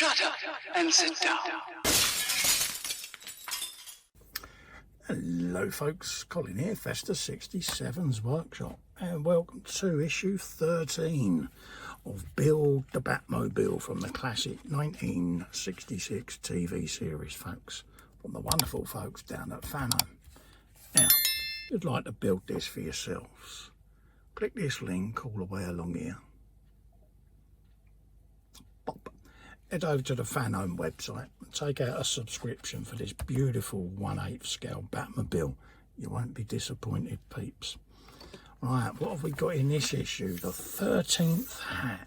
Shut up and sit down. Hello folks, Colin here, Festa 67's Workshop, and welcome to issue 13 of Build the Batmobile from the classic 1966 TV series, folks, from the wonderful folks down at Fanhome. Now, if you'd like to build this for yourselves, click this link all the way along here. Pop. Head over to the Fanhome website and take out a subscription for this beautiful 1/8 scale Batmobile. You won't be disappointed, peeps. Right, what have we got in this issue? The 13th hat.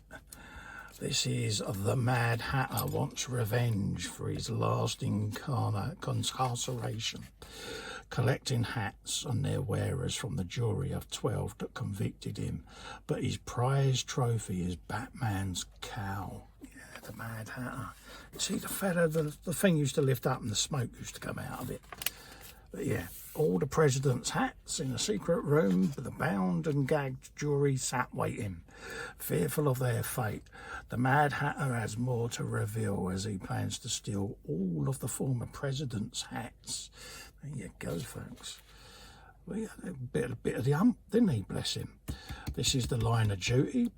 This is the Mad Hatter wants revenge for his last incarceration, collecting hats and their wearers from the jury of 12 that convicted him. But his prized trophy is Batman's cowl. Yeah, the Mad Hatter. You see the fella, the thing used to lift up and the smoke used to come out of it. But yeah, all the president's hats in a secret room with a bound and gagged jury sat waiting, fearful of their fate. The Mad Hatter has more to reveal as he plans to steal all of the former president's hats. There you go, folks. Well, he had a bit of the hump, didn't he, bless him? This is the Line of Duty,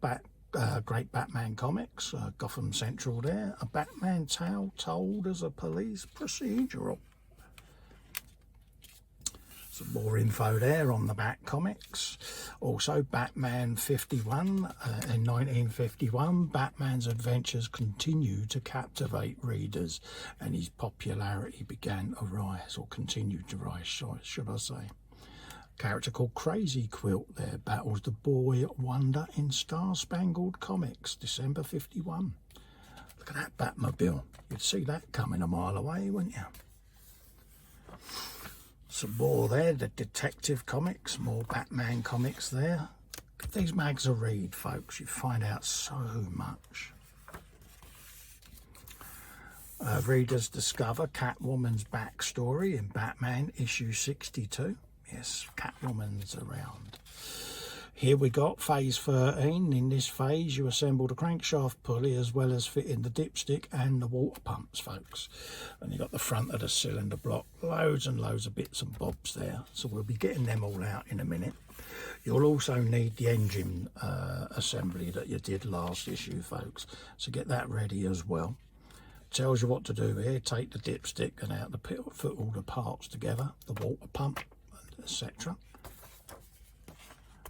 great Batman comics, Gotham Central there. A Batman tale told as a police procedural. Some more info there on the Bat comics. Also, Batman 51. In 1951, Batman's adventures continued to captivate readers, and his popularity began to rise, or continued to rise, should I say. A character called Crazy Quilt there battles the boy wonder in Star Spangled Comics, December 51. Look at that Batmobile. You'd see that coming a mile away, wouldn't you? Some more there, the Detective Comics, more Batman comics there. Give these mags a read, folks. You find out so much. Readers discover Catwoman's backstory in Batman issue 62. Yes, Catwoman's around. Here we got phase 13. In this phase, you assemble the crankshaft pulley as well as fit in the dipstick and the water pumps, folks. And you got the front of the cylinder block. Loads and loads of bits and bobs there. So we'll be getting them all out in a minute. You'll also need the engine assembly that you did last issue, folks. So get that ready as well. Tells you what to do here. Take the dipstick and out the pit, put all the parts together. The water pump, etc.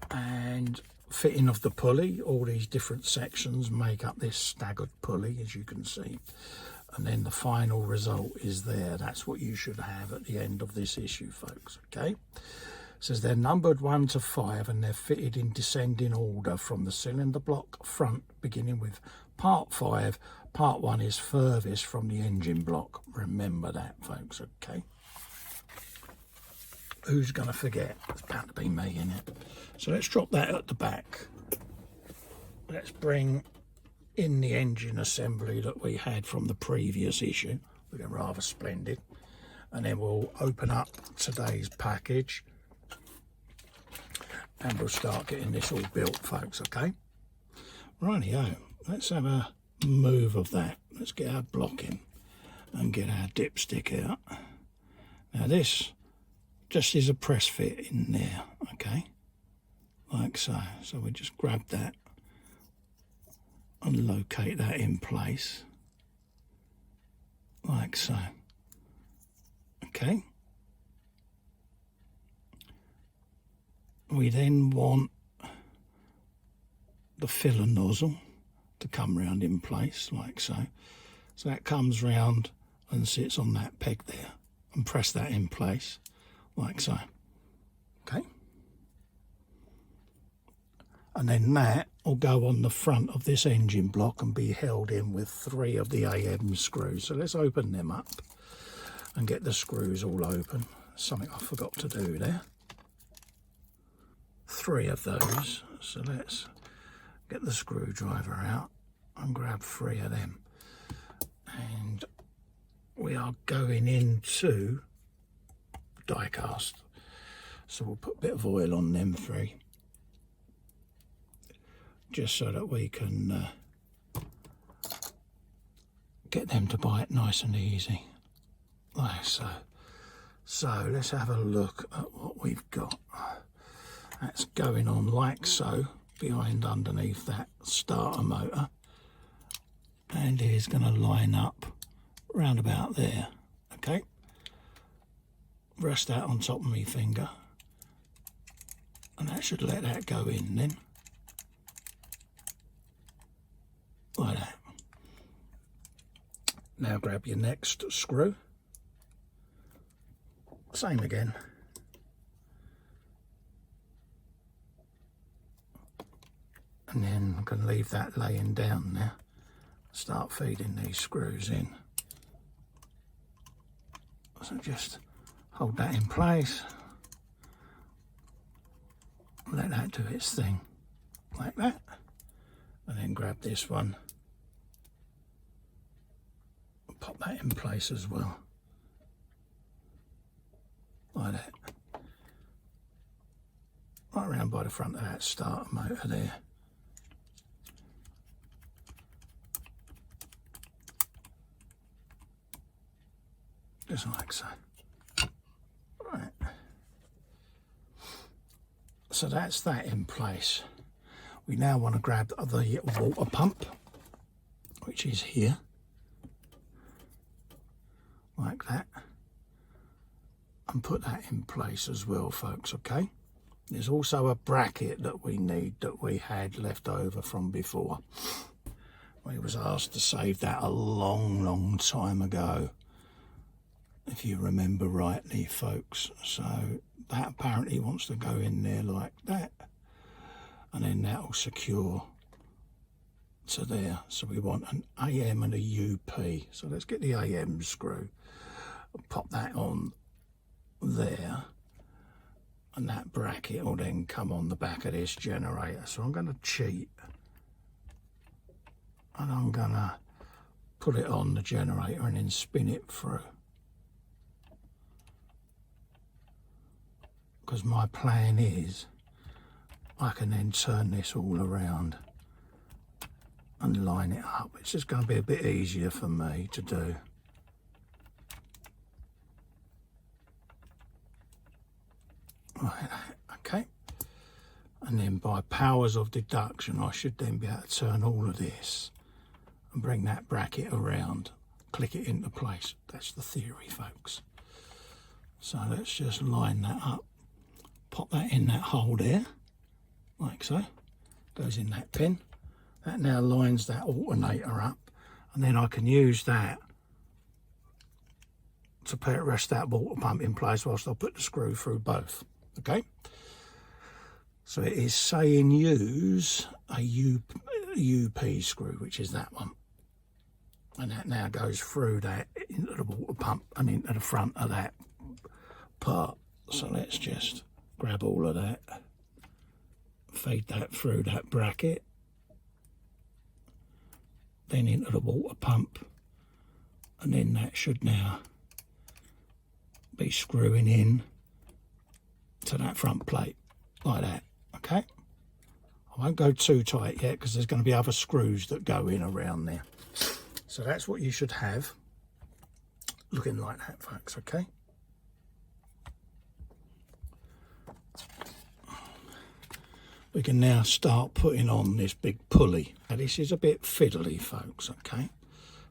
And fitting of the pulley. All these different sections make up this staggered pulley, as you can see. And then the final result is there. That's what you should have at the end of this issue, folks. Okay, it says they're numbered 1 to 5 and they're fitted in descending order from the cylinder block front, beginning with part 5. Part 1 is furthest from the engine block. Remember that, folks. Okay, who's going to forget? It's bound to be me, isn't it? So let's drop that at the back. Let's bring in the engine assembly that we had from the previous issue. We're rather splendid. And then we'll open up today's package and we'll start getting this all built, folks, okay? Rightio, let's have a move of that. Let's get our block in and get our dipstick out. Now this just is a press fit in there, okay, like so. So we just grab that and locate that in place like so. Okay, we then want the filler nozzle to come round in place like so. So that comes round and sits on that peg there, and press that in place like so. Okay, and then that will go on the front of this engine block and be held in with 3 of the AM screws. So let's open them up and get the screws all open. Something I forgot to do there. 3 of those. So let's get the screwdriver out and grab 3 of them. And we are going into die cast. So we'll put a bit of oil on them 3. Just so that we can get get them to bite nice and easy, like so. So let's have a look at what we've got. That's going on like so, behind underneath that starter motor, and is going to line up round about there. Okay, rest that on top of my finger, and that should let that go in then, like that. Now grab your next screw, same again, and then I'm going to leave that laying down now, start feeding these screws in. So just hold that in place, let that do its thing like that, and then grab this one, pop that in place as well, like that, right around by the front of that starter motor there. Just like so. Right. So that's that in place. We now want to grab the water pump, which is here, like that, and put that in place as well, folks, okay? There's also a bracket that we need that we had left over from before. We was asked to save that a long time ago, if you remember rightly, folks. So that apparently wants to go in there like that, and then that'll secure to there. So we want an AM and a UP. So let's get the AM screw, pop that on there, and that bracket will then come on the back of this generator. So I'm going to cheat, and I'm going to put it on the generator and then spin it through, because my plan is I can then turn this all around and line it up. It's just going to be a bit easier for me to do. Right, okay. And then by powers of deduction, I should then be able to turn all of this and bring that bracket around, click it into place. That's the theory, folks. So let's just line that up. Pop that in that hole there, like so. Goes in that pin. That now lines that alternator up, and then I can use that to rest that water pump in place whilst I put the screw through both. Okay. So it is saying use a UP screw, which is that one, and that now goes through that into the water pump and into the front of that part. So let's just grab all of that, feed that through that bracket, then into the water pump, and then that should now be screwing in to that front plate like that. Okay, I won't go too tight yet because there's going to be other screws that go in around there. So that's what you should have looking like that, folks. Okay, we can now start putting on this big pulley. Now this is a bit fiddly, folks, okay?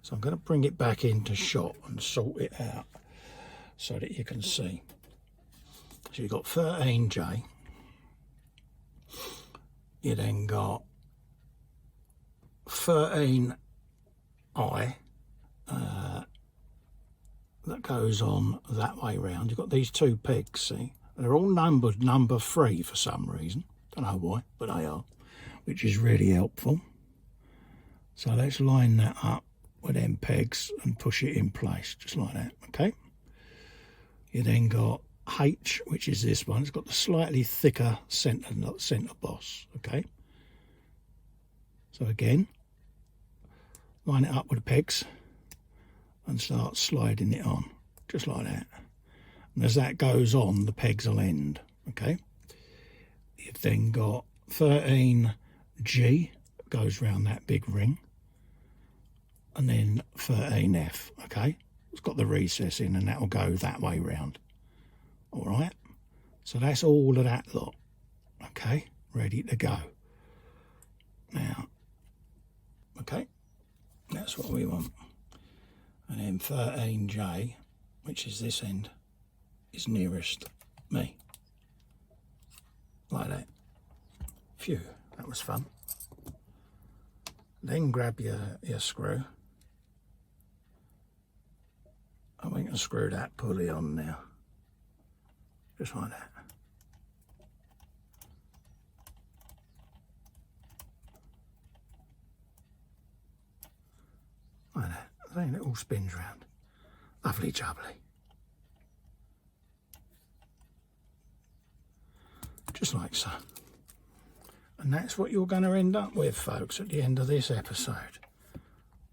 So I'm going to bring it back into shot and sort it out so that you can see. So you've got 13J. You then got 13I that goes on that way round. You've got these two pegs, see? They're all numbered number 3 for some reason. Don't know why, but they are, which is really helpful. So let's line that up with them pegs and push it in place, just like that, okay? You then got H, which is this one. It's got the slightly thicker centre boss, okay? So again, line it up with the pegs and start sliding it on, just like that. And as that goes on, the pegs will end, okay? You've then got 13G, goes round that big ring, and then 13F, okay? It's got the recess in, and that'll go that way round. All right, so that's all of that lot, okay, ready to go. Now, okay, that's what we want. And then 13J, which is this end, is nearest me. Like that. Phew, that was fun. Then grab your screw. And we can screw that pulley on now. Just like that. Like that. Then it all spins round. Lovely jubbly. Just like so. And that's what you're going to end up with, folks, at the end of this episode.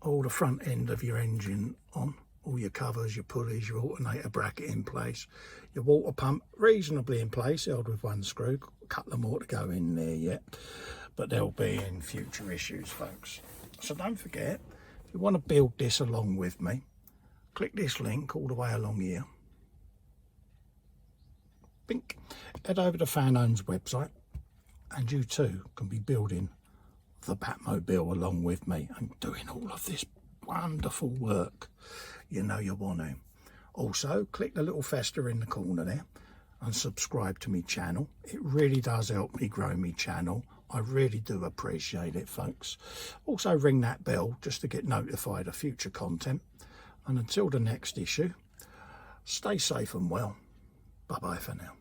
All the front end of your engine on. All your covers, your pulleys, your alternator bracket in place, your water pump reasonably in place, held with one screw. A couple more to go in there yet, but they'll be in future issues, folks. So don't forget, if you want to build this along with me, click this link all the way along here. Bink. Head over to Fanhome's website, and you too can be building the Batmobile along with me and doing all of this wonderful work. You know you want to. Also, click the little fester in the corner there and subscribe to my channel. It really does help me grow my channel. I really do appreciate it, folks. Also, ring that bell just to get notified of future content. And until the next issue, stay safe and well. Bye-bye for now.